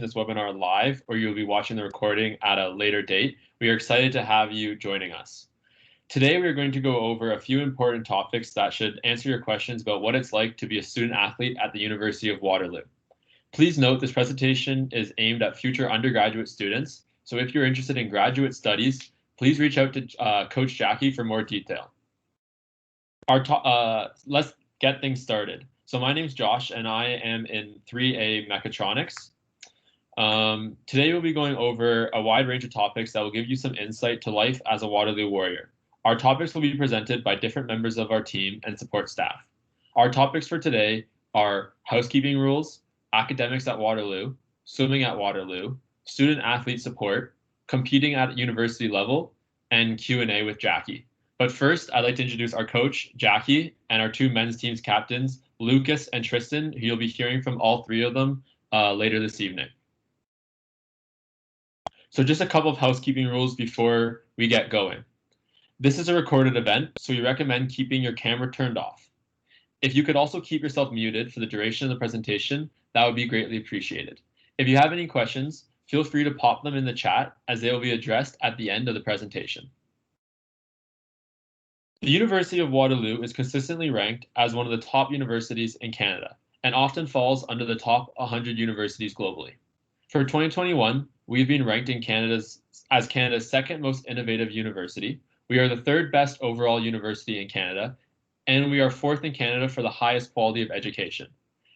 this webinar live or you'll be watching the recording at a later date, we are excited to have you joining us. Today, we're going to go over a few important topics that should answer your questions about what it's like to be a student athlete at the University of Waterloo. Please note this presentation is aimed at future undergraduate students, so if you're interested in graduate studies, please reach out to Coach Jackie for more detail. Let's get things started. So my name's Josh, and I am in 3A Mechatronics. Today, we'll be going over a wide range of topics that will give you some insight to life as a Waterloo Warrior. Our topics will be presented by different members of our team and support staff. Our topics for today are housekeeping rules, academics at Waterloo, swimming at Waterloo, student athlete support, competing at university level, and Q&A with Jackie. But first, I'd like to introduce our coach, Jackie, and our two men's team's captains, Lucas and Tristan, who you'll be hearing from all three of them later this evening. So just a couple of housekeeping rules before we get going. This is a recorded event, so we recommend keeping your camera turned off. If you could also keep yourself muted for the duration of the presentation, that would be greatly appreciated. If you have any questions, feel free to pop them in the chat as they will be addressed at the end of the presentation. The University of Waterloo is consistently ranked as one of the top universities in Canada and often falls under the top 100 universities globally. For 2021, we've been ranked in as Canada's second most innovative university. We are the third best overall university in Canada, and we are fourth in Canada for the highest quality of education.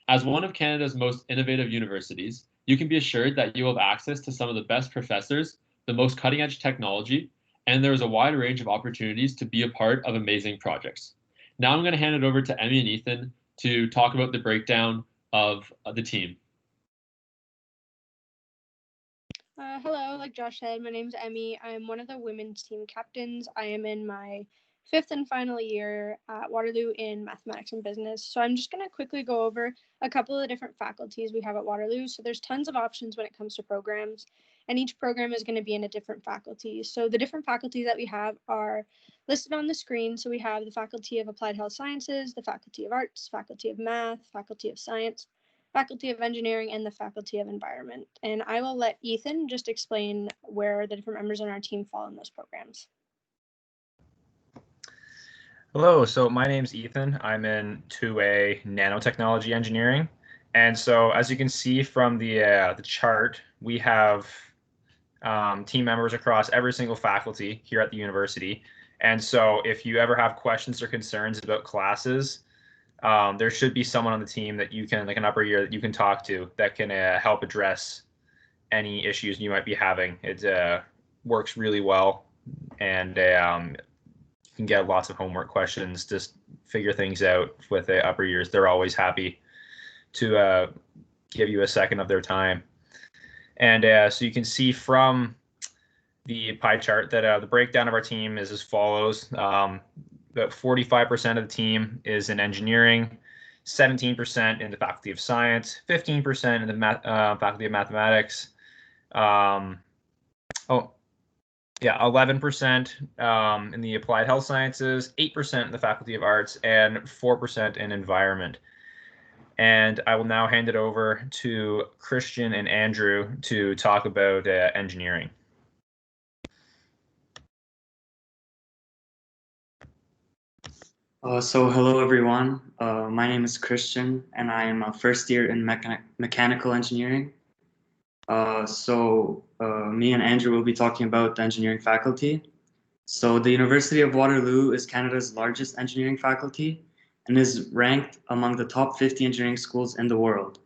As one of Canada's most innovative universities, you can be assured that you will have access to some of the best professors, the most cutting-edge technology, and there is a wide range of opportunities to be a part of amazing projects. Now I'm going to hand it over to Emmy and Ethan to talk about the breakdown of the team. Hello, like Josh said, my name's Emmy. I'm one of the women's team captains. I am in my 5th and final year at Waterloo in mathematics and business. So I'm just going to quickly go over a couple of different faculties we have at Waterloo. So there's tons of options when it comes to programs, and each program is going to be in a different faculty. So the different faculties that we have are listed on the screen. So we have the Faculty of Applied Health Sciences, the Faculty of Arts, Faculty of Math, Faculty of Science, Faculty of Engineering, and the Faculty of Environment. And I will let Ethan just explain where the different members on our team fall in those programs. Hello, so my name's Ethan. I'm in 2A Nanotechnology Engineering. And so as you can see from the chart, we have team members across every single faculty here at the university. And so if you ever have questions or concerns about classes, there should be someone on the team that you can, like an upper year, that you can talk to that can help address any issues you might be having. It works really well, and you can get lots of homework questions, just figure things out with the upper years. They're always happy to give you a second of their time. And so you can see from the pie chart that the breakdown of our team is as follows. About 45% of the team is in engineering, 17% in the Faculty of Science, 15% in the Faculty of Mathematics, 11% in the Applied Health Sciences, 8% in the Faculty of Arts, and 4% in Environment. And I will now hand it over to Christian and Andrew to talk about engineering. So hello everyone, my name is Christian and I am a first year in mechanical engineering. Me and Andrew will be talking about the engineering faculty. So the University of Waterloo is Canada's largest engineering faculty and is ranked among the top 50 engineering schools in the world.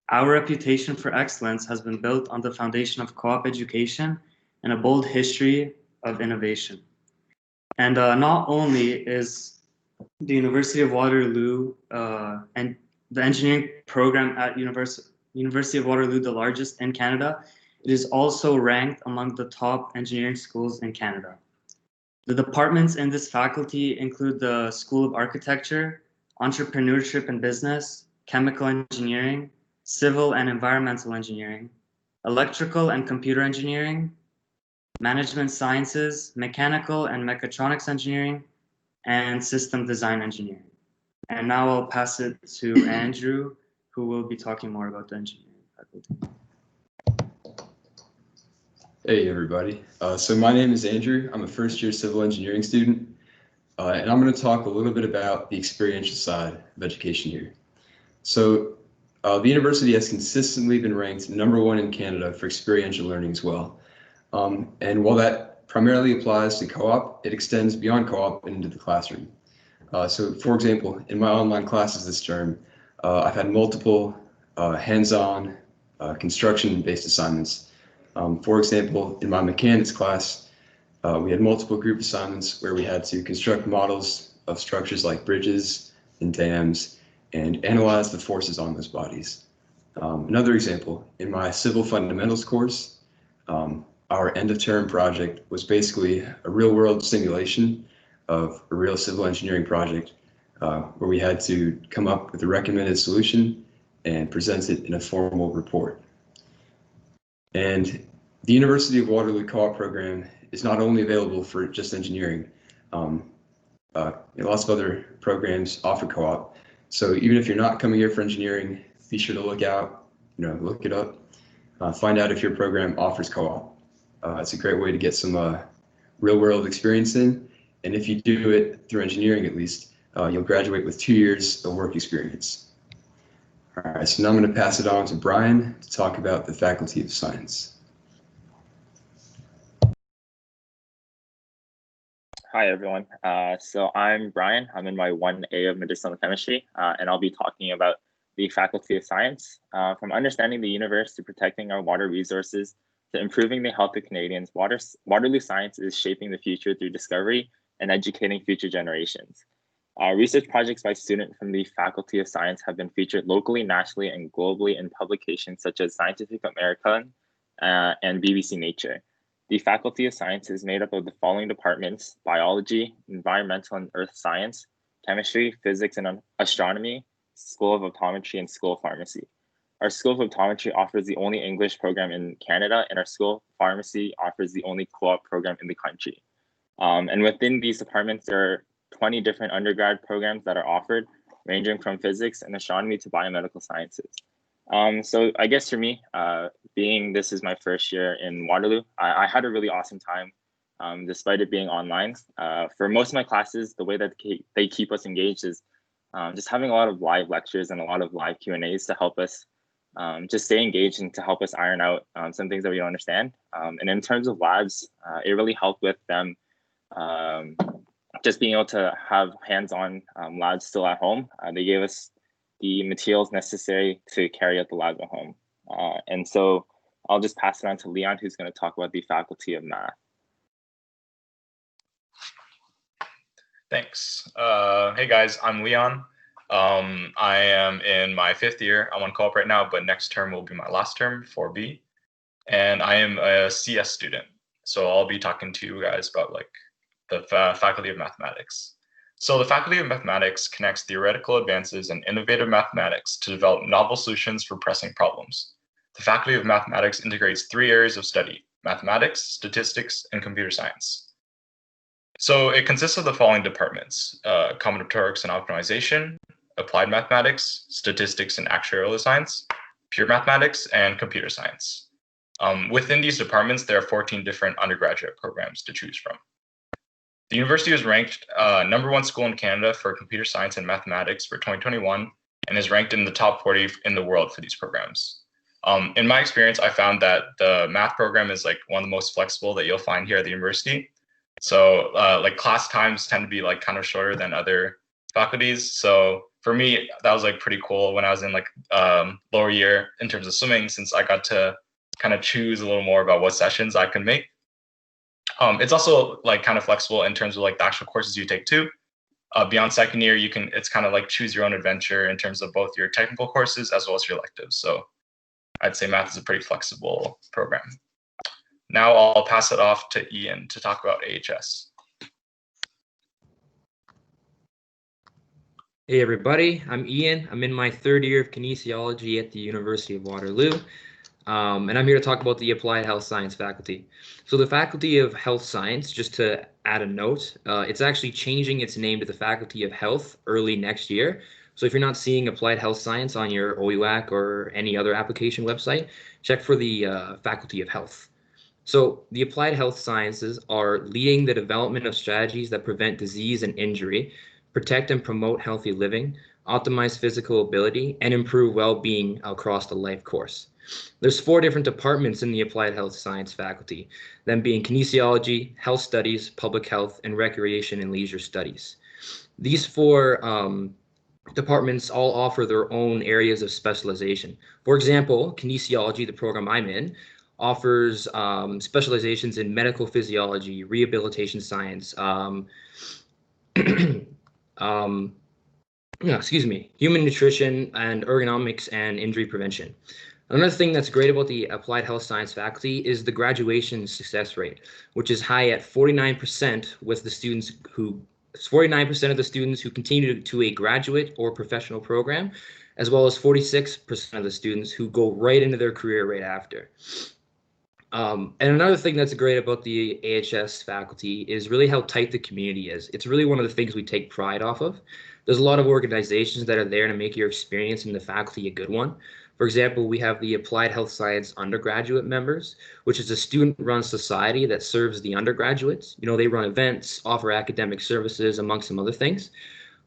Our reputation for excellence has been built on the foundation of co-op education and a bold history of innovation. And not only is the University of Waterloo and the engineering program at University of Waterloo the largest in Canada, it is also ranked among the top engineering schools in Canada. The departments in this faculty include the School of Architecture, Entrepreneurship and Business, Chemical Engineering, Civil and Environmental Engineering, Electrical and Computer Engineering, Management Sciences, Mechanical and Mechatronics Engineering, and System Design Engineering. And now I'll pass it to Andrew, who will be talking more about the engineering faculty. Hey everybody. So my name is Andrew. I'm a first year civil engineering student, and I'm going to talk a little bit about the experiential side of education here. So the university has consistently been ranked #1 in Canada for experiential learning as well. And while that primarily applies to co-op, it extends beyond co-op and into the classroom. So for example, in my online classes this term, I've had multiple hands-on construction-based assignments. For example, in my mechanics class, we had multiple group assignments where we had to construct models of structures like bridges and dams and analyze the forces on those bodies. Another example, in my civil fundamentals course, our end of term project was basically a real world simulation of a real civil engineering project where we had to come up with a recommended solution and present it in a formal report. And the University of Waterloo co-op program is not only available for just engineering. Lots of other programs offer co-op. So even if you're not coming here for engineering, be sure to look it up, find out if your program offers co-op. It's a great way to get some real world experience in. And if you do it through engineering, at least, you'll graduate with 2 years of work experience. All right, so now I'm going to pass it on to Brian to talk about the Faculty of Science. Hi, everyone. So I'm Brian. I'm in my 1A of medicinal chemistry, and I'll be talking about the Faculty of Science. From understanding the universe to protecting our water resources to improving the health of Canadians, Waterloo Science is shaping the future through discovery and educating future generations. Research projects by students from the Faculty of Science have been featured locally, nationally, and globally in publications such as Scientific American and BBC Nature. The Faculty of Science is made up of the following departments: biology, environmental and earth science, chemistry, physics and astronomy, School of Optometry, and School of Pharmacy. Our School of Optometry offers the only English program in Canada, and our School of Pharmacy offers the only co-op program in the country. And within these departments, there are 20 different undergrad programs that are offered, ranging from physics and astronomy to biomedical sciences. So I guess for me, being this is my first year in Waterloo, I had a really awesome time, despite it being online. For most of my classes, the way that they keep us engaged is just having a lot of live lectures and a lot of live Q&As to help us just stay engaged and to help us iron out some things that we don't understand. And in terms of labs, it really helped with them just being able to have hands-on labs still at home. They gave us the materials necessary to carry out the labs at home. And so I'll just pass it on to Leon, who's going to talk about the Faculty of Math. Thanks. Hey guys, I'm Leon. I am in my 5th year. I'm on co-op right now, but next term will be my last term, 4B. And I am a CS student. So I'll be talking to you guys about the Faculty of Mathematics. So the Faculty of Mathematics connects theoretical advances in innovative mathematics to develop novel solutions for pressing problems. The Faculty of Mathematics integrates 3 areas of study: mathematics, statistics, and computer science. So it consists of the following departments: combinatorics and optimization, applied mathematics, statistics and actuarial science, pure mathematics, and computer science. Within these departments, there are 14 different undergraduate programs to choose from. The university was ranked #1 school in Canada for computer science and mathematics for 2021 and is ranked in the top 40 in the world for these programs. In my experience, I found that the math program is one of the most flexible that you'll find here at the university. So class times tend to be kind of shorter than other faculties. So for me, that was pretty cool when I was in lower year in terms of swimming, since I got to kind of choose a little more about what sessions I can make. It's also kind of flexible in terms of the actual courses you take too. Beyond second year, it's kind of choose your own adventure in terms of both your technical courses as well as your electives. So I'd say math is a pretty flexible program. Now I'll pass it off to Ian to talk about AHS. Hey everybody, I'm Ian. I'm in my 3rd year of kinesiology at the University of Waterloo. And I'm here to talk about the Applied Health Science faculty. So the Faculty of Health Science, just to add a note, it's actually changing its name to the Faculty of Health early next year. So if you're not seeing Applied Health Science on your OUAC or any other application website, check for the Faculty of Health. So the applied health sciences are leading the development of strategies that prevent disease and injury, protect and promote healthy living, optimize physical ability, and improve well-being across the life course. There's 4 different departments in the applied health science faculty, them being kinesiology, health studies, public health, and recreation and leisure studies. These 4 departments all offer their own areas of specialization. For example, kinesiology, the program I'm in, offers specializations in medical physiology, rehabilitation science, human nutrition, and ergonomics and injury prevention. Another thing that's great about the applied health science faculty is the graduation success rate, which is high at 49% with the students who 49% of the students who continue to a graduate or professional program, as well as 46% of the students who go right into their career right after. And another thing that's great about the AHS faculty is really how tight the community is. It's really one of the things we take pride off of. There's a lot of organizations that are there to make your experience in the faculty a good one. For example, we have the Applied Health Science undergraduate members, which is a student-run society that serves the undergraduates. You know, they run events, offer academic services, amongst some other things.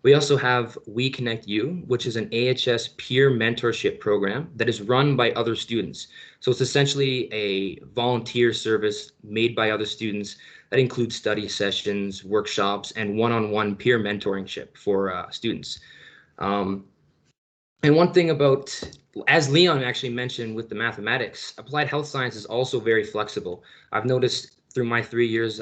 We also have We Connect You, which is an AHS peer mentorship program that is run by other students. So it's essentially a volunteer service made by other students that includes study sessions, workshops, and one-on-one peer mentorship for students. And one thing about, as Leon actually mentioned with the mathematics, applied health science is also very flexible. I've noticed through my 3 years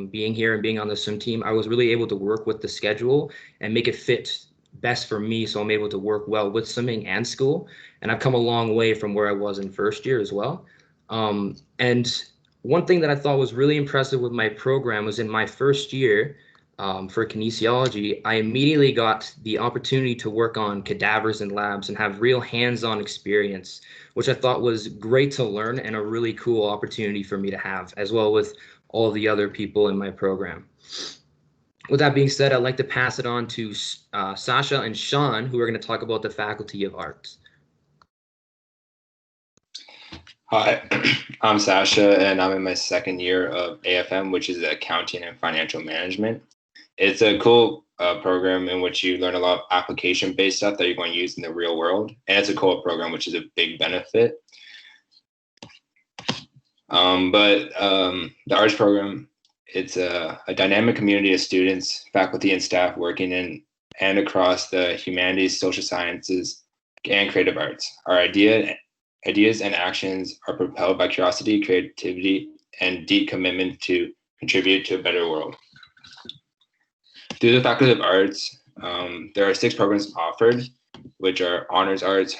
being here and being on the swim team, I was really able to work with the schedule and make it fit best for me, so I'm able to work well with swimming and school. And I've come a long way from where I was in first year as well. And one thing that I thought was really impressive with my program was in my first year, for kinesiology, I immediately got the opportunity to work on cadavers in labs and have real hands-on experience, which I thought was great to learn and a really cool opportunity for me to have, as well with all the other people in my program. With that being said, I'd like to pass it on to Sasha and Sean, who are going to talk about the Faculty of Arts. Hi, I'm Sasha, and I'm in my second year of AFM, which is Accounting and Financial Management. It's a cool program in which you learn a lot of application-based stuff that you're going to use in the real world, and it's a co-op program, which is a big benefit. The arts program, it's a dynamic community of students, faculty, and staff working in and across the humanities, social sciences, and creative arts. Our ideas and actions are propelled by curiosity, creativity, and deep commitment to contribute to a better world. Through the Faculty of Arts, there are 6 programs offered, which are Honors Arts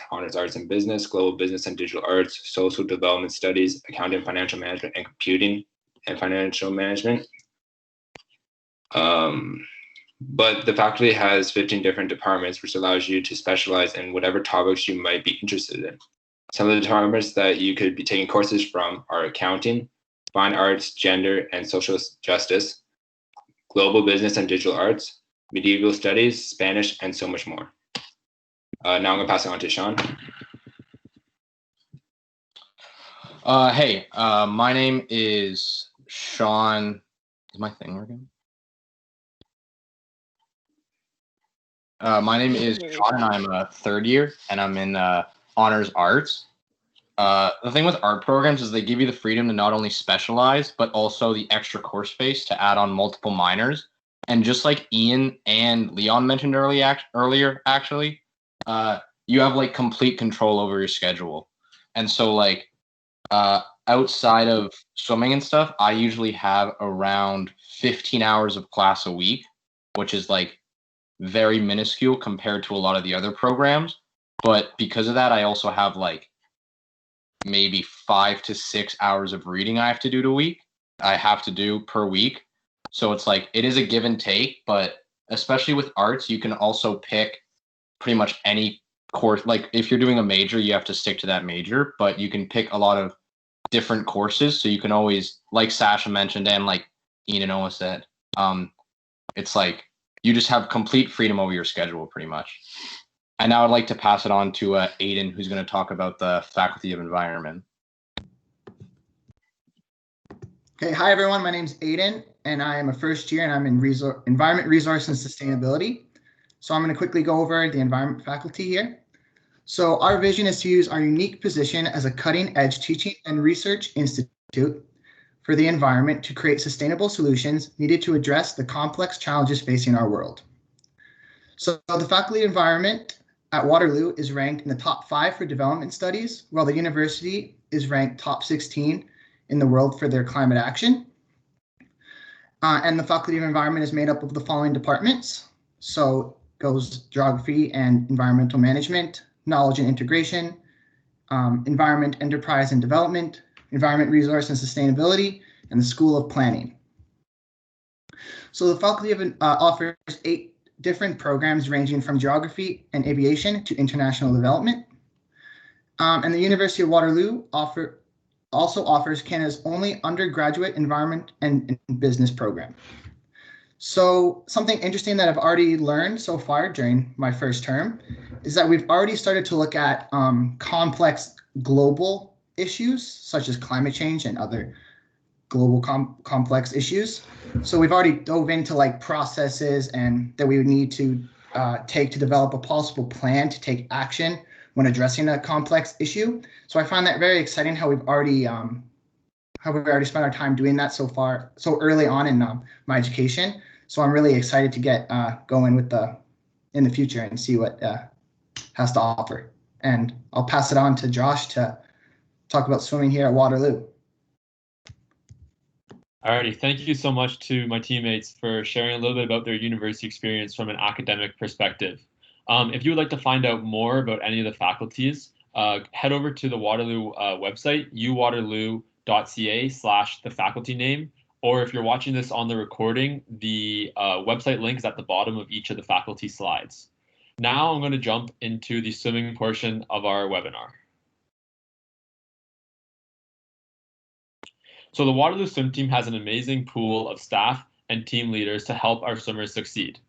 in Business, Global Business and Digital Arts, Social Development Studies, Accounting and Financial Management, and Computing and Financial Management. But the faculty has 15 different departments, which allows you to specialize in whatever topics you might be interested in. Some of the departments that you could be taking courses from are accounting, fine arts, gender and social justice, global business and digital arts, medieval studies, Spanish, and so much more. Now I'm going to pass it on to Sean. Hey, my name is Sean. Is my thing working? My name is Sean, and I'm a third year, and I'm in Honors Arts. The thing with art programs is they give you the freedom to not only specialize, but also the extra course space to add on multiple minors. And just like Ian and Leon mentioned earlier, actually, you have like complete control over your schedule. And so like outside of swimming and stuff, I usually have around 15 hours of class a week, which is like very minuscule compared to a lot of the other programs. But because of that, I also have like maybe 5 to 6 hours of reading I have to do per week. So it's like, it is a give and take, but especially with arts, you can also pick pretty much any course. Like if you're doing a major, you have to stick to that major, but you can pick a lot of different courses. So you can always, like Sasha mentioned, and like Ian and Noah said, it's like, you just have complete freedom over your schedule pretty much. And now I'd like to pass it on to Aiden, who's going to talk about the Faculty of Environment. Okay, hi everyone. My name's Aiden, and I am a first year, and I'm in Environment, Resource, and Sustainability. So I'm going to quickly go over the environment faculty here. So our vision is to use our unique position as a cutting-edge teaching and research institute for the environment to create sustainable solutions needed to address the complex challenges facing our world. So the faculty environment at Waterloo is ranked in the top 5 for development studies, while the university is ranked top 16 in the world for their climate action. And the faculty of environment is made up of the following departments. So it goes geography and environmental management, knowledge and integration, environment, enterprise and development, environment, resource and sustainability, and the School of Planning. So the faculty offers 8 different programs ranging from geography and aviation to international development. And the University of Waterloo also offers Canada's only undergraduate environment and business program. So something interesting that I've already learned so far during my first term is that we've already started to look at complex global issues such as climate change and other global complex issues. So we've already dove into like processes and that we would need to take to develop a possible plan to take action when addressing a complex issue. So I find that very exciting how we've already spent our time doing that so far, so early on in my education. So I'm really excited to get going with in the future and see what has to offer. And I'll pass it on to Josh to talk about swimming here at Waterloo. Alrighty, thank you so much to my teammates for sharing a little bit about their university experience from an academic perspective. If you would like to find out more about any of the faculties, head over to the Waterloo website, uwaterloo.ca/the faculty name, or if you're watching this on the recording, the website link is at the bottom of each of the faculty slides. Now I'm going to jump into the swimming portion of our webinar. So the Waterloo Swim Team has an amazing pool of staff and team leaders to help our swimmers succeed.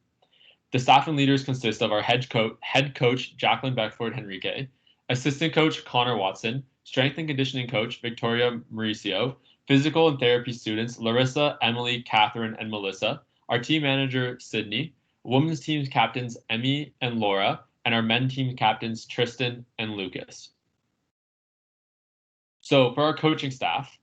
The staff and leaders consist of our head coach, Jacqueline Beckford Henrique, assistant coach, Connor Watson, strength and conditioning coach, Victoria Mauricio, physical and therapy students, Larissa, Emily, Catherine, and Melissa, our team manager, Sydney, women's team captains, Emmy and Laura, and our men team captains, Tristan and Lucas. So for our coaching staff,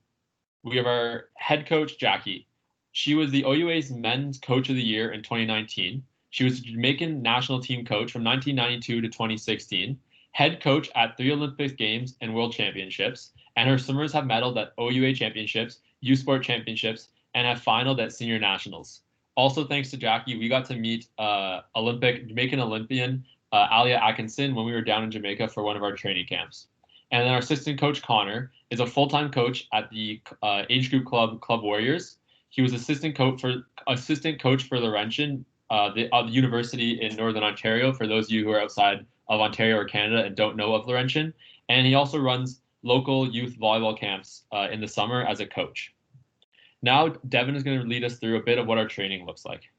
we have our head coach, Jackie. She was the OUA's Men's Coach of the Year in 2019. She was Jamaican national team coach from 1992 to 2016, head coach at 3 Olympic Games and World Championships, and her swimmers have medaled at OUA Championships, U Sport Championships, and have finaled at Senior Nationals. Also, thanks to Jackie, we got to meet Jamaican Olympian Alia Atkinson when we were down in Jamaica for one of our training camps. And then our assistant coach, Connor, is a full-time coach at the age group club Warriors. He was assistant coach for Laurentian, the university in Northern Ontario, for those of you who are outside of Ontario or Canada and don't know of Laurentian. And he also runs local youth volleyball camps in the summer as a coach. Now, Devin is going to lead us through a bit of what our training looks like.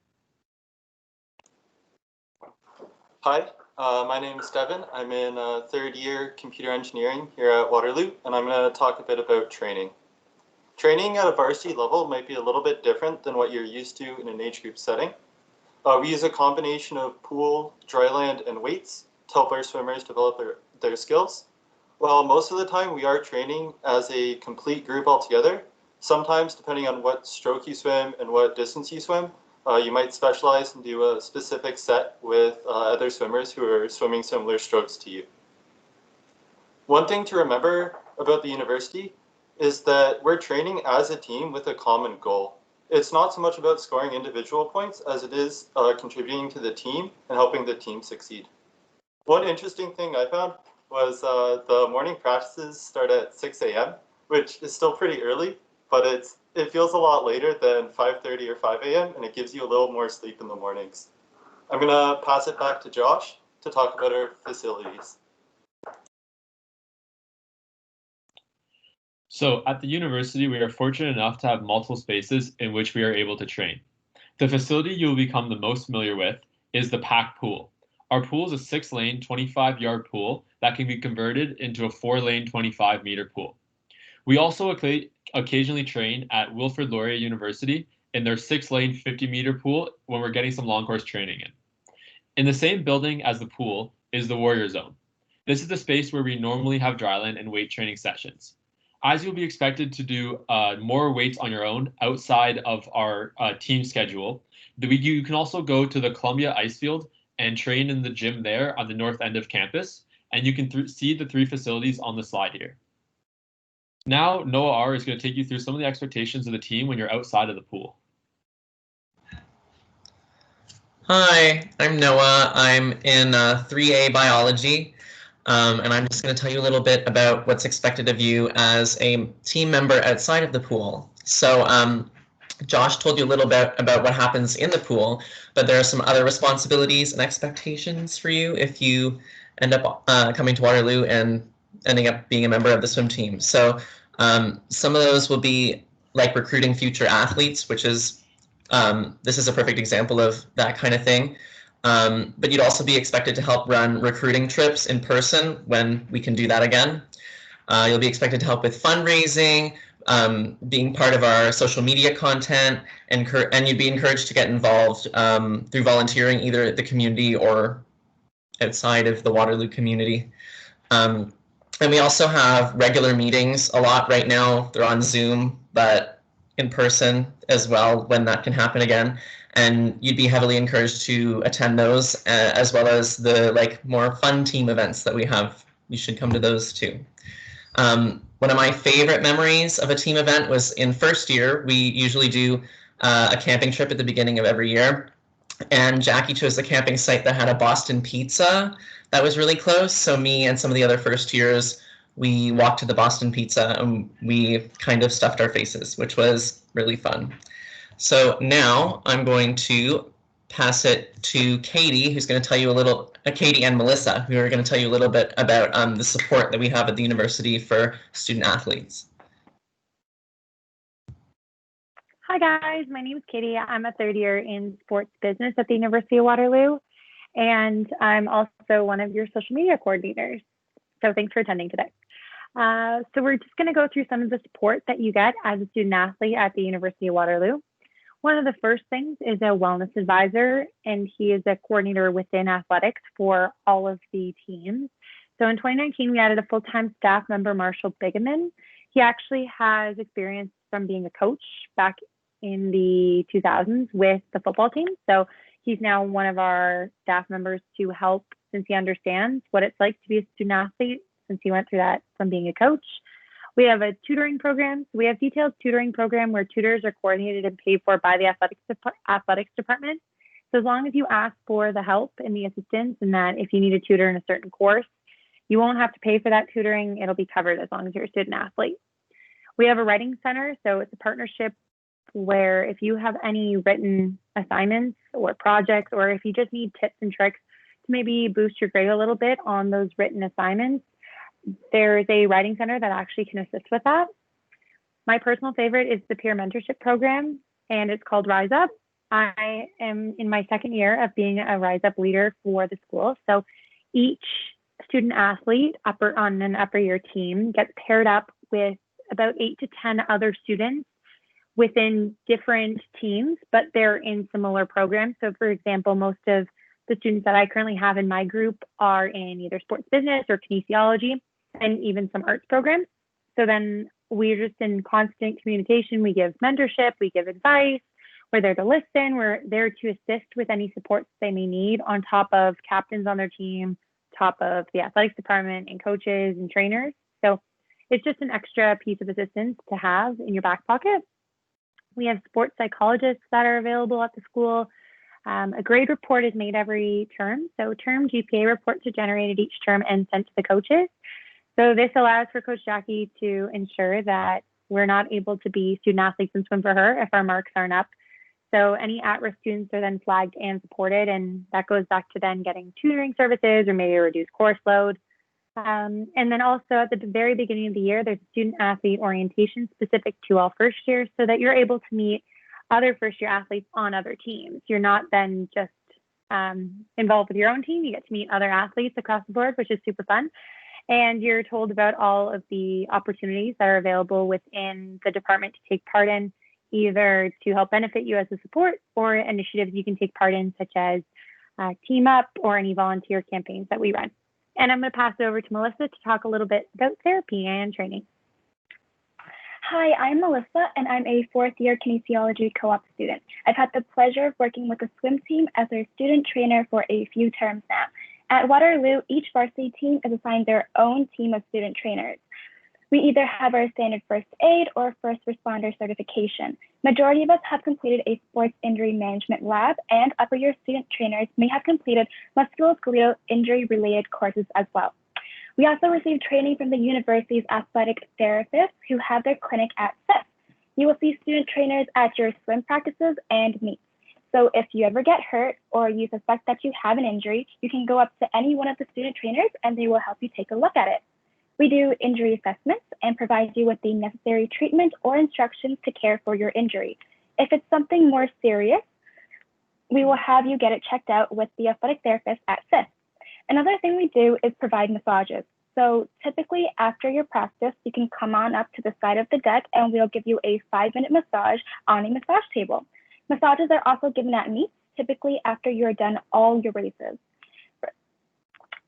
Hi. My name is Devin. I'm in third year computer engineering here at Waterloo, and I'm going to talk a bit about training. Training at a varsity level might be a little bit different than what you're used to in an age group setting. We use a combination of pool, dryland, and weights to help our swimmers develop their skills. While most of the time we are training as a complete group altogether, sometimes depending on what stroke you swim and what distance you swim, you might specialize and do a specific set with other swimmers who are swimming similar strokes to you. One thing to remember about the university is that we're training as a team with a common goal. It's not so much about scoring individual points as it is contributing to the team and helping the team succeed. One interesting thing I found was the morning practices start at 6 a.m., which is still pretty early, but it feels a lot later than 5:30 or 5 a.m., and it gives you a little more sleep in the mornings. I'm going to pass it back to Josh to talk about our facilities. So at the university, we are fortunate enough to have multiple spaces in which we are able to train. The facility you will become the most familiar with is the Pack Pool. Our pool is a 6-lane, 25-yard pool that can be converted into a 4-lane, 25-meter pool. We also occasionally train at Wilfrid Laurier University in their 6-lane 50-meter pool when we're getting some long course training in. In the same building as the pool is the Warrior Zone. This is the space where we normally have dryland and weight training sessions. As you'll be expected to do more weights on your own outside of our team schedule, you can also go to the Columbia Ice Field and train in the gym there on the north end of campus, and you can see the 3 facilities on the slide here. Now, Noah R. is going to take you through some of the expectations of the team when you're outside of the pool. Hi, I'm Noah. I'm in 3A biology, and I'm just going to tell you a little bit about what's expected of you as a team member outside of the pool. So Josh told you a little bit about what happens in the pool, but there are some other responsibilities and expectations for you if you end up coming to Waterloo and ending up being a member of the swim team. So some of those will be like recruiting future athletes, which is this is a perfect example of that kind of thing. But you'd also be expected to help run recruiting trips in person when we can do that again. You'll be expected to help with fundraising, being part of our social media content, and you'd be encouraged to get involved through volunteering either at the community or outside of the Waterloo community. And we also have regular meetings a lot right now. They're on Zoom, but in person as well when that can happen again. And you'd be heavily encouraged to attend those as well as the more fun team events that we have. You should come to those too. One of my favorite memories of a team event was in first year. We usually do a camping trip at the beginning of every year. And Jackie chose the camping site that had a Boston Pizza that was really close. So me and some of the other first years, we walked to the Boston Pizza and we kind of stuffed our faces, which was really fun. So now I'm going to pass it to Katie, who's going to tell you a little, Katie and Melissa, who are going to tell you a little bit about the support that we have at the university for student athletes. Hi guys, my name is Katie. I'm a 3rd year in sports business at the University of Waterloo, and I'm also one of your social media coordinators. So thanks for attending today. So we're just going to go through some of the support that you get as a student athlete at the University of Waterloo. One of the first things is a wellness advisor, and he is a coordinator within athletics for all of the teams. So in 2019, we added a full-time staff member, Marshall Bigaman. He actually has experience from being a coach back in the 2000s with the football team. So he's now one of our staff members to help, since he understands what it's like to be a student athlete, since he went through that from being a coach. We have a tutoring program. So we have detailed tutoring program where tutors are coordinated and paid for by the athletics department. So as long as you ask for the help and the assistance, and that if you need a tutor in a certain course, you won't have to pay for that tutoring. It'll be covered as long as you're a student athlete. We have a writing center. So it's a partnership where if you have any written assignments or projects, or if you just need tips and tricks to maybe boost your grade a little bit on those written assignments, there's a writing center that actually can assist with that. My personal favorite is the peer mentorship program, and it's called Rise Up. I am in my 2nd year of being a Rise Up leader for the school. So each student athlete on an upper year team gets paired up with about 8 to 10 other students within different teams, but they're in similar programs. So for example, most of the students that I currently have in my group are in either sports business or kinesiology, and even some arts programs. So then we're just in constant communication. We give mentorship, we give advice, we're there to listen, we're there to assist with any supports they may need, on top of captains on their team, top of the athletics department and coaches and trainers. So it's just an extra piece of assistance to have in your back pocket. We have sports psychologists that are available at the school. A grade report is made every term. So term GPA reports are generated each term and sent to the coaches. So this allows for Coach Jackie to ensure that we're not able to be student athletes and swim for her if our marks aren't up. So any at-risk students are then flagged and supported, and that goes back to then getting tutoring services or maybe a reduced course load. And then also at the very beginning of the year, there's a student athlete orientation specific to all first years, so that you're able to meet other first year athletes on other teams. You're not then just involved with your own team. You get to meet other athletes across the board, which is super fun. And you're told about all of the opportunities that are available within the department to take part in, either to help benefit you as a support or initiatives you can take part in, such as Team Up or any volunteer campaigns that we run. And I'm going to pass it over to Melissa to talk a little bit about therapy and training. Hi, I'm Melissa, and I'm a fourth-year kinesiology co-op student. I've had the pleasure of working with the swim team as their student trainer for a few terms now. At Waterloo, each varsity team is assigned their own team of student trainers. We either have our standard first aid or first responder certification. Majority of us have completed a sports injury management lab, and upper year student trainers may have completed musculoskeletal injury related courses as well. We also receive training from the university's athletic therapists who have their clinic at SIF. You will see student trainers at your swim practices and meets. So if you ever get hurt or you suspect that you have an injury, you can go up to any one of the student trainers and they will help you take a look at it. We do injury assessments and provide you with the necessary treatment or instructions to care for your injury. If it's something more serious, we will have you get it checked out with the athletic therapist at SIF. Another thing we do is provide massages. So typically after your practice, you can come on up to the side of the deck and we'll give you a 5-minute massage on a massage table. Massages are also given at meets, typically after you're done all your races.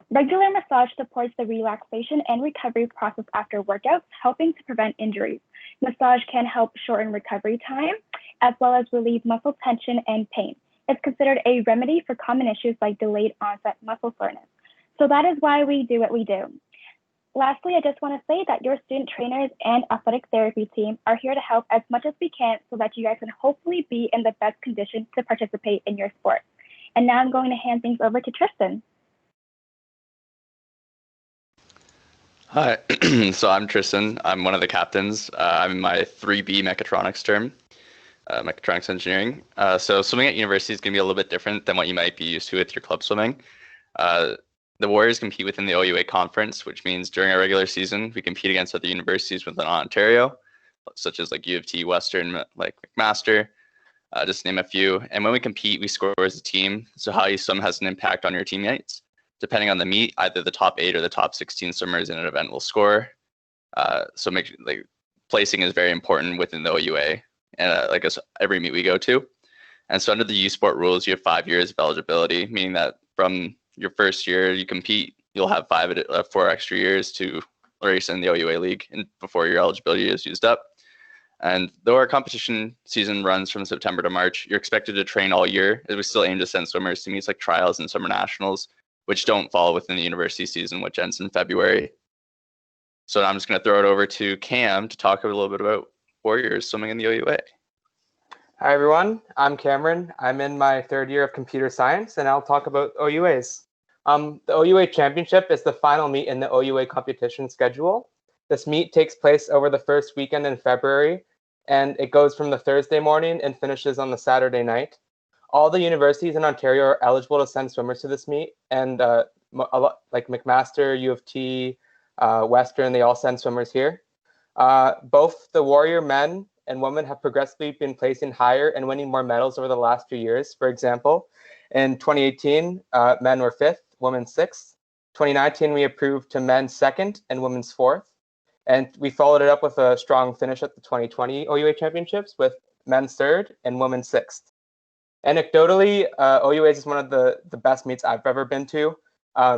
Regular massage supports the relaxation and recovery process after workouts, helping to prevent injuries. Massage can help shorten recovery time, as well as relieve muscle tension and pain. It's considered a remedy for common issues like delayed onset muscle soreness. So that is why we do what we do. Lastly, I just want to say that your student trainers and athletic therapy team are here to help as much as we can so that you guys can hopefully be in the best condition to participate in your sport. And now I'm going to hand things over to Tristan. Hi, so I'm Tristan. I'm one of the captains. I'm in my 3B mechatronics term, mechatronics engineering. So swimming at university is going to be a little bit different than what you might be used to with your club swimming. The Warriors compete within the OUA conference, which means during our regular season, we compete against other universities within Ontario, such as like U of T, Western, like McMaster, just to name a few. And when we compete, we score as a team. So how you swim has an impact on your teammates. Depending on the meet, either the top 8 or the top 16 swimmers in an event will score. So placing is very important within the OUA and every meet we go to. And so under the U Sport rules, you have 5 years of eligibility, meaning that from your first year you compete, you'll have 4 extra years to race in the OUA league before your eligibility is used up. And though our competition season runs from September to March, you're expected to train all year, as we still aim to send swimmers to meets like trials and summer nationals, which don't fall within the university season, which ends in February. So I'm just going to throw it over to Cam to talk a little bit about Warriors swimming in the OUA. Hi, everyone. I'm Cameron. I'm in my 3rd year of computer science, and I'll talk about OUAs. The OUA Championship is the final meet in the OUA competition schedule. This meet takes place over the first weekend in February, and it goes from the Thursday morning and finishes on the Saturday night. All the universities in Ontario are eligible to send swimmers to this meet, and like McMaster, U of T, Western, they all send swimmers here. Both the Warrior men and women have progressively been placing higher and winning more medals over the last few years. For example, in 2018, men were 5th, women 6th. 2019, we improved to men 2nd and women's 4th. And we followed it up with a strong finish at the 2020 OUA Championships with men's 3rd and women's 6th. Anecdotally, OUAs is one of the best meets I've ever been to,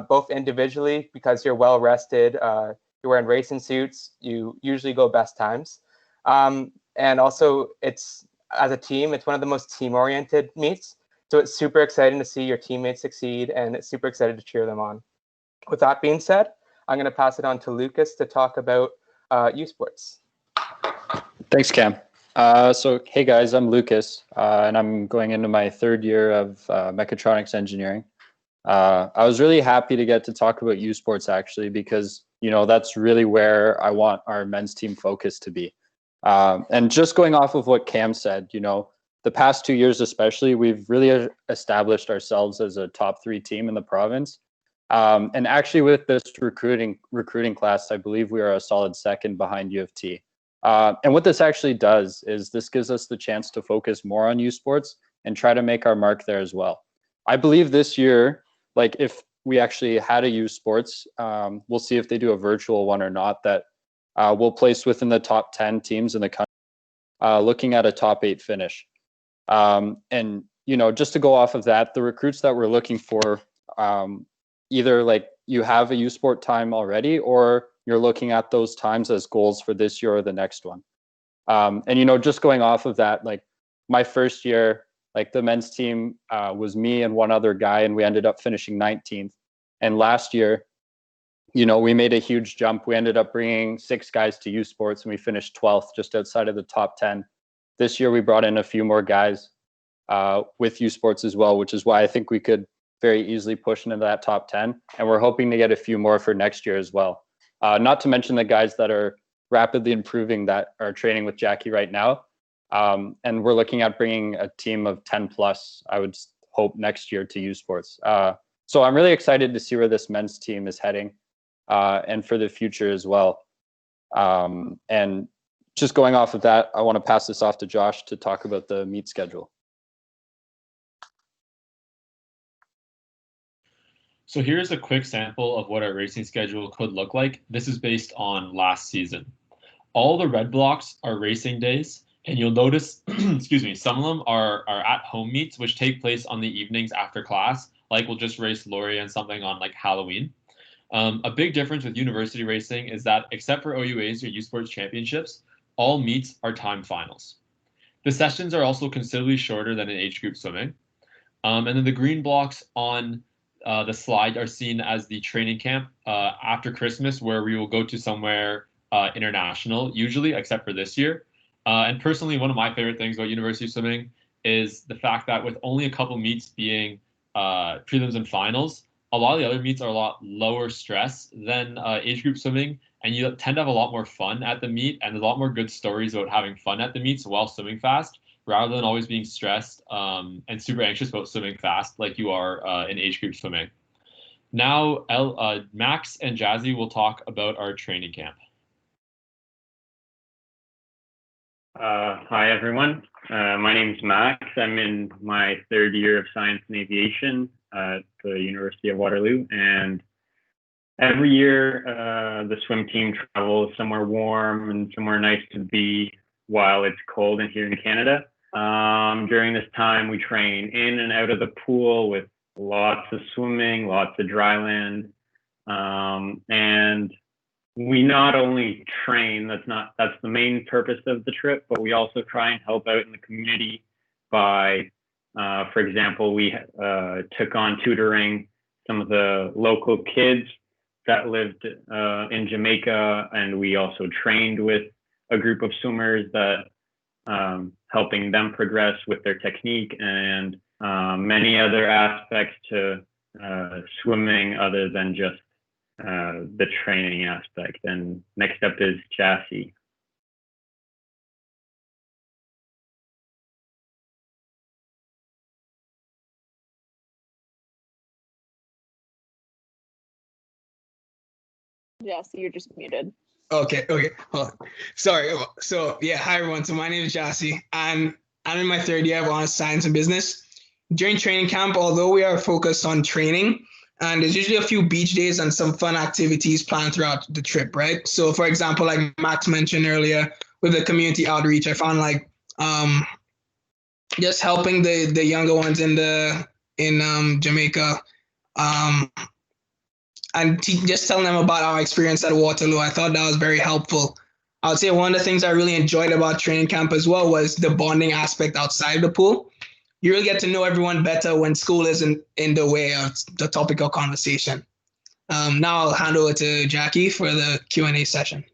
both individually because you're well rested, you're wearing racing suits, you usually go best times. And also, it's as a team, it's one of the most team-oriented meets. So it's super exciting to see your teammates succeed, and it's super excited to cheer them on. With that being said, I'm going to pass it on to Lucas to talk about U Sports. Thanks, Cam. So, hey guys, I'm Lucas, and I'm going into my 3rd year of mechatronics engineering. I was really happy to get to talk about U Sports actually, because, you know, that's really where I want our men's team focus to be. And just going off of what Cam said, you know, the past 2 years especially, we've really established ourselves as a top 3 team in the province. And actually with this recruiting class, I believe we are a solid 2nd behind U of T. And what this actually does is this gives us the chance to focus more on U Sports and try to make our mark there as well. I believe this year, like if we actually had a youth sports. We'll see if they do a virtual one or not, that will place within the top 10 teams in the country, looking at a top 8 finish. And, you know, just to go off of that, the recruits that we're looking for, either like you have a youth sport time already, or you're looking at those times as goals for this year or the next one. And, you know, just going off of that, like my first year, like the men's team was me and one other guy, and we ended up finishing 19th. And last year, you know, we made a huge jump. We ended up bringing 6 guys to youth sports, and we finished 12th, just outside of the top 10. This year, we brought in a few more guys with youth sports as well, which is why I think we could very easily push into that top 10. And we're hoping to get a few more for next year as well. Not to mention the guys that are rapidly improving that are training with Jackie right now. And we're looking at bringing a team of 10 plus, I would hope, next year to youth sports. So I'm really excited to see where this men's team is heading, and for the future as well. And just going off of that, I want to pass this off to Josh to talk about the meet schedule. So here's a quick sample of what our racing schedule could look like. This is based on last season. All the red blocks are racing days, and you'll notice, excuse me, some of them are at-home meets, which take place on the evenings after class. Like we'll just race Laurier and something on like Halloween. A big difference with university racing is that except for OUAs or youth sports championships, all meets are timed finals. The sessions are also considerably shorter than in age group swimming. And then the green blocks on the slide are seen as the training camp after Christmas, where we will go to somewhere international, usually, except for this year. And personally, one of my favorite things about university swimming is the fact that with only a couple meets being prelims and finals, a lot of the other meets are a lot lower stress than age group swimming, and you tend to have a lot more fun at the meet, and there's a lot more good stories about having fun at the meets while swimming fast, rather than always being stressed and super anxious about swimming fast like you are in age group swimming. Now, Max and Jazzy will talk about our training camp. Hi, everyone. My name's Max. I'm in my 3rd year of Science and Aviation at the University of Waterloo. And every year, the swim team travels somewhere warm and somewhere nice to be while it's cold in here in Canada. During this time, we train in and out of the pool with lots of swimming, lots of dry land. And we not only train, that's the main purpose of the trip, but we also try and help out in the community by, for example, we took on tutoring some of the local kids that lived in Jamaica, and we also trained with a group of swimmers that helping them progress with their technique and many other aspects to swimming other than just the training aspect. And next up is Jassy. Jassy, you're just muted. Okay. Hold on. Sorry. So yeah, hi everyone. So my name is Jassy. I'm in my 3rd year of honors science and business. During training camp, although we are focused on training, and there's usually a few beach days and some fun activities planned throughout the trip, right? So for example, like Max mentioned earlier, with the community outreach, I found like just helping the younger ones in Jamaica, and just telling them about our experience at Waterloo. I thought that was very helpful. I would say one of the things I really enjoyed about training camp as well was the bonding aspect outside the pool. You really get to know everyone better when school isn't in the way of the topic of conversation. Now I'll hand over to Jackie for the Q&A session.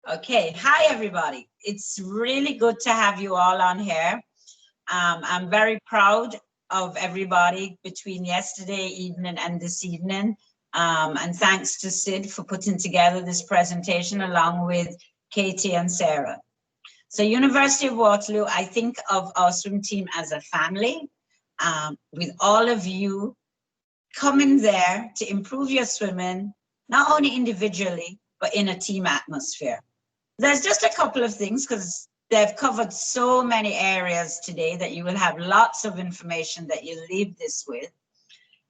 Okay, hi everybody. It's really good to have you all on here. I'm very proud of everybody between yesterday evening and this evening. And thanks to Sid for putting together this presentation along with Katie and Sarah. So University of Waterloo, I think of our swim team as a family, with all of you coming there to improve your swimming, not only individually, but in a team atmosphere. There's just a couple of things, because they've covered so many areas today that you will have lots of information that you leave this with.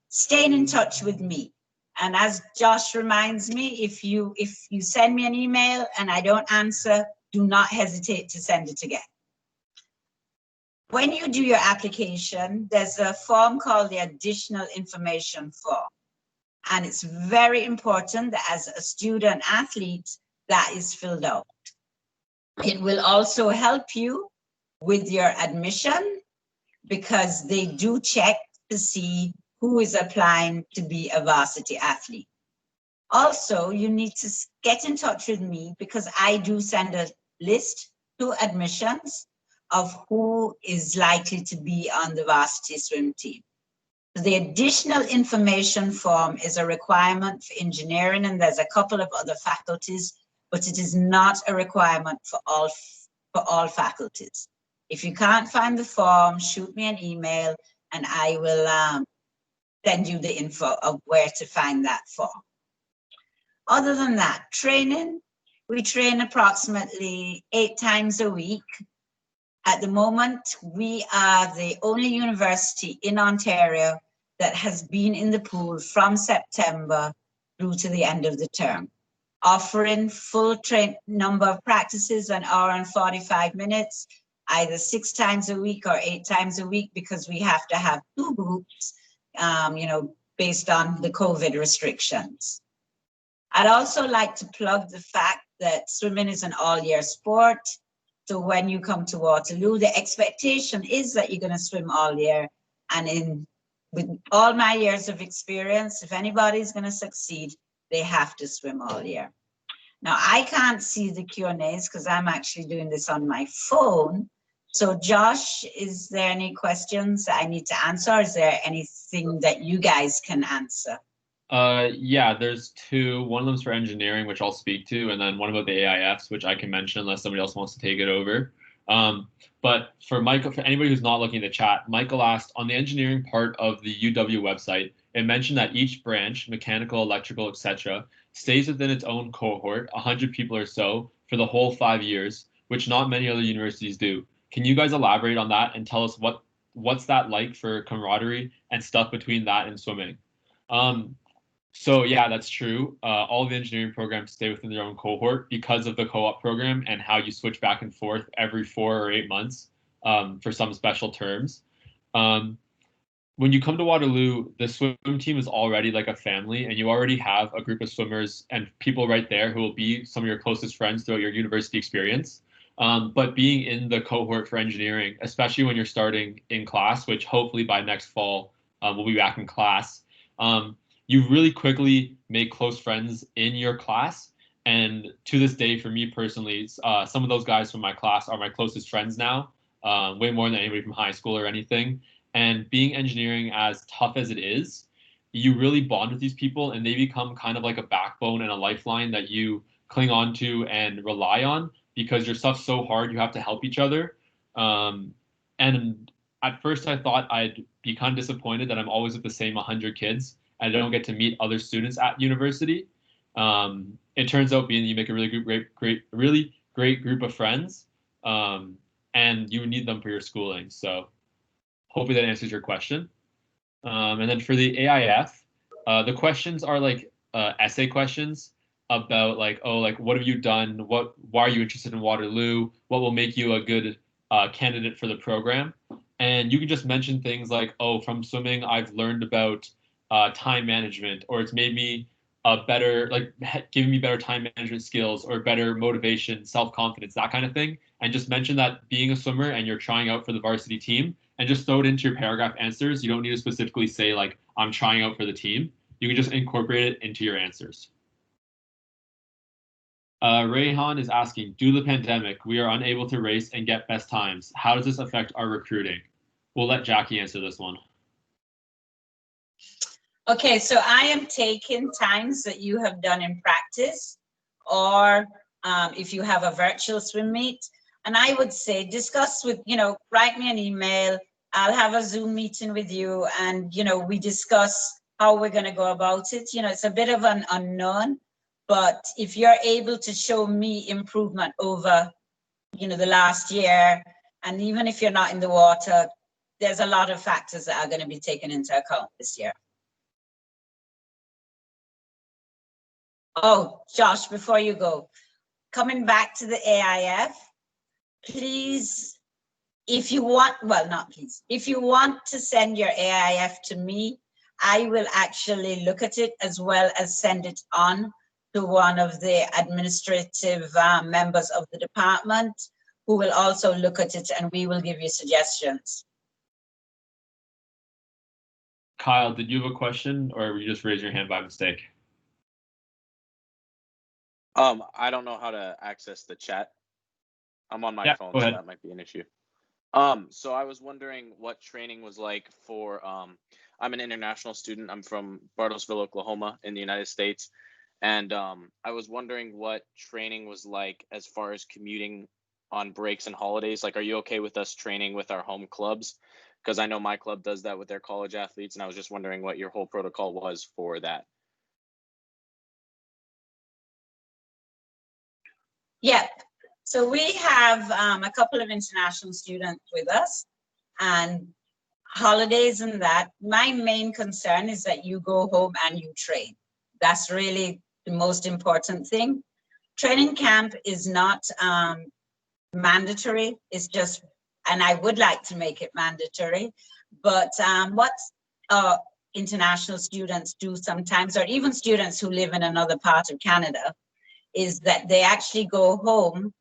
Staying in touch with me. And as Josh reminds me, if you send me an email and I don't answer, do not hesitate to send it again. When you do your application, there's a form called the additional information form. And it's very important that as a student athlete, that is filled out. It will also help you with your admission because they do check to see who is applying to be a varsity athlete. Also, you need to get in touch with me because I do send a list to admissions of who is likely to be on the varsity swim team. The additional information form is a requirement for engineering, and there's a couple of other faculties, but it is not a requirement for all faculties. If you can't find the form, shoot me an email and I will send you the info of where to find that form. Other than that, training, we train approximately 8 times a week. At the moment, we are the only university in Ontario that has been in the pool from September through to the end of the term, offering full number of practices, an hour and 45 minutes, either 6 times a week or 8 times a week, because we have to have 2 groups, based on the COVID restrictions. I'd also like to plug the fact that swimming is an all-year sport. So when you come to Waterloo, the expectation is that you're going to swim all year. And with all my years of experience, if anybody's going to succeed, they have to swim all year. Now, I can't see the Q&As because I'm actually doing this on my phone. So Josh, is there any questions I need to answer? Or is there anything that you guys can answer? Yeah, there's 2. One of them's for engineering, which I'll speak to, and then one about the AIFs, which I can mention unless somebody else wants to take it over. But for Michael, for anybody who's not looking at the chat, Michael asked, on the engineering part of the UW website, it mentioned that each branch, mechanical, electrical, etc., stays within its own cohort, 100 people or so, for the whole 5 years, which not many other universities do. Can you guys elaborate on that and tell us what's that like for camaraderie and stuff between that and swimming? So yeah, that's true. All the engineering programs stay within their own cohort because of the co-op program and how you switch back and forth every 4 or 8 months for some special terms. When you come to Waterloo, the swim team is already like a family, and you already have a group of swimmers and people right there who will be some of your closest friends throughout your university experience. But being in the cohort for engineering, especially when you're starting in class, which hopefully by next fall we'll be back in class, you really quickly make close friends in your class. And to this day, for me personally, some of those guys from my class are my closest friends now, way more than anybody from high school or anything. And being engineering, as tough as it is, you really bond with these people and they become kind of like a backbone and a lifeline that you cling on to and rely on, because your stuff's so hard, you have to help each other. And at first I thought I'd be kind of disappointed that I'm always with the same 100 kids. I don't get to meet other students at university. It turns out you make a really great group of friends, and you need them for your schooling. So hopefully that answers your question. And then for the AIF, the questions are like essay questions about like, what have you done? Why are you interested in Waterloo? What will make you a good candidate for the program? And you can just mention things like, from swimming, I've learned about time management, or it's made me giving me better time management skills or better motivation, self-confidence, that kind of thing. And just mention that being a swimmer and you're trying out for the varsity team, and just throw it into your paragraph answers. You don't need to specifically say like, I'm trying out for the team. You can just incorporate it into your answers. Rayhan is asking, due to the pandemic, we are unable to race and get best times. How does this affect our recruiting? We'll let Jackie answer this one. Okay, so I am taking times that you have done in practice, or if you have a virtual swim meet, and I would say discuss with, write me an email. I'll have a Zoom meeting with you, and, we discuss how we're going to go about it. It's a bit of an unknown, but if you're able to show me improvement over the last year, and even if you're not in the water, there's a lot of factors that are going to be taken into account this year. Oh, Josh, before you go, coming back to the AIF, please, if you want, well, not please, if you want to send your AIF to me, I will actually look at it as well as send it on to one of the administrative members of the department who will also look at it, and we will give you suggestions. Kyle, did you have a question, or were you just raising your hand by mistake? I don't know how to access the chat. I'm on my phone, so that might be an issue. So I was wondering what training was like for, I'm an international student. I'm from Bartlesville, Oklahoma in the United States. And I was wondering what training was like as far as commuting on breaks and holidays. Like, are you okay with us training with our home clubs? Because I know my club does that with their college athletes. And I was just wondering what your whole protocol was for that. Yeah, so we have a couple of international students with us, and holidays and that. My main concern is that you go home and you train. That's really the most important thing. Training camp is not mandatory. It's just, and I would like to make it mandatory, but what international students do sometimes, or even students who live in another part of Canada, is that they actually go home,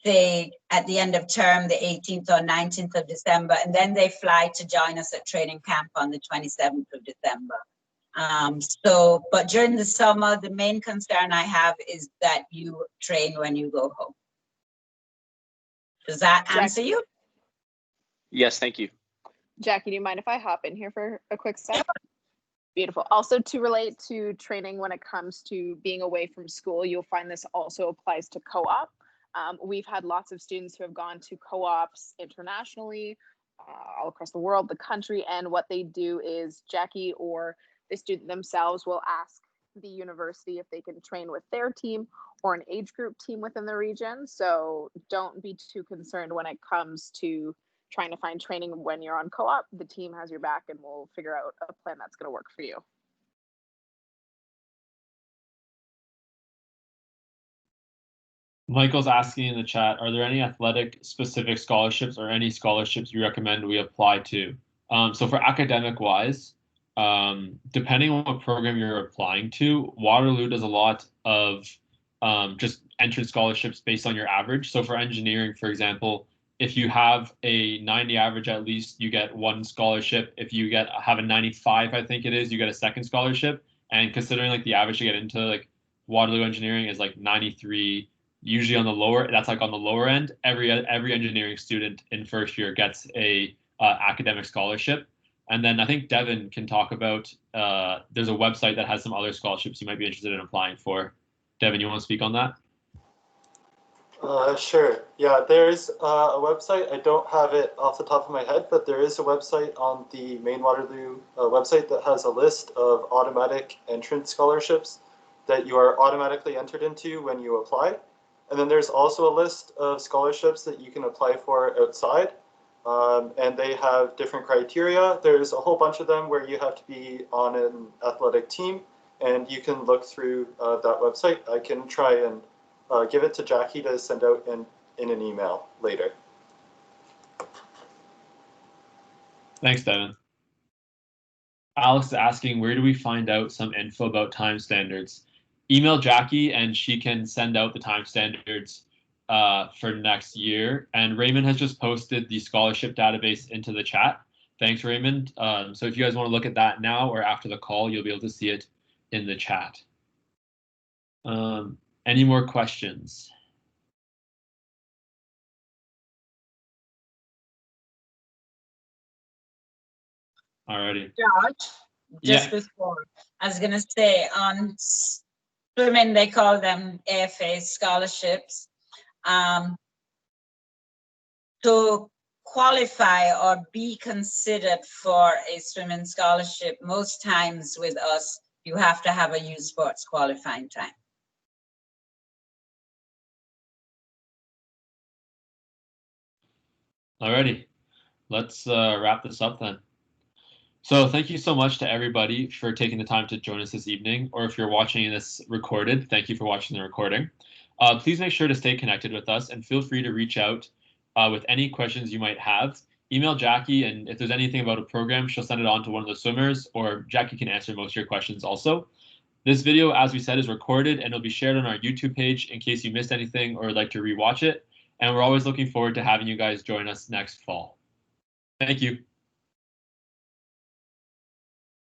they at the end of term, the 18th or 19th of December, and then they fly to join us at training camp on the 27th of December. But during the summer, the main concern I have is that you train when you go home. Does that answer you? Yes, thank you. Jackie, do you mind if I hop in here for a quick sec? Beautiful. Also, to relate to training when it comes to being away from school, you'll find this also applies to co-op. We've had lots of students who have gone to co-ops internationally, all across the world, the country, and what they do is Jackie or the student themselves will ask the university if they can train with their team or an age group team within the region. So don't be too concerned when it comes to trying to find training when you're on co-op. The team has your back and we'll figure out a plan that's going to work for you. Michael's asking in the chat, are there any athletic specific scholarships or any scholarships you recommend we apply to? So for academic wise, depending on what program you're applying to, Waterloo does a lot of just entrance scholarships based on your average. So for engineering, for example, if you have a 90 average, at least you get one scholarship. If you have a 95, I think it is, you get a second scholarship. And considering like the average to get into like Waterloo engineering is like 93, usually on the lower, that's like on the lower end. Every engineering student in first year gets a academic scholarship. And then I think Devin can talk about, there's a website that has some other scholarships you might be interested in applying for. Devin, you want to speak on that? Sure. Yeah, there's a website. I don't have it off the top of my head, but there is a website on the main Waterloo website that has a list of automatic entrance scholarships that you are automatically entered into when you apply. And then there's also a list of scholarships that you can apply for outside. And they have different criteria. There's a whole bunch of them where you have to be on an athletic team, and you can look through that website. I can try and give it to Jackie to send out in an email later. Thanks, Devin. Alex is asking, where do we find out some info about time standards? Email Jackie and she can send out the time standards for next year. And Raymond has just posted the scholarship database into the chat. Thanks, Raymond. So if you guys want to look at that now or after the call, you'll be able to see it in the chat. Any more questions? Alrighty. George, just before, I was going to say on swimming, they call them AFA scholarships. To qualify or be considered for a swimming scholarship, most times with us, you have to have a youth sports qualifying time. Alrighty, let's wrap this up then. So thank you so much to everybody for taking the time to join us this evening, or if you're watching this recorded, thank you for watching the recording. Please make sure to stay connected with us and feel free to reach out with any questions you might have. Email Jackie, and if there's anything about a program, she'll send it on to one of the swimmers, or Jackie can answer most of your questions also. This video, as we said, is recorded and it'll be shared on our YouTube page in case you missed anything or would like to rewatch it. And we're always looking forward to having you guys join us next fall. Thank you.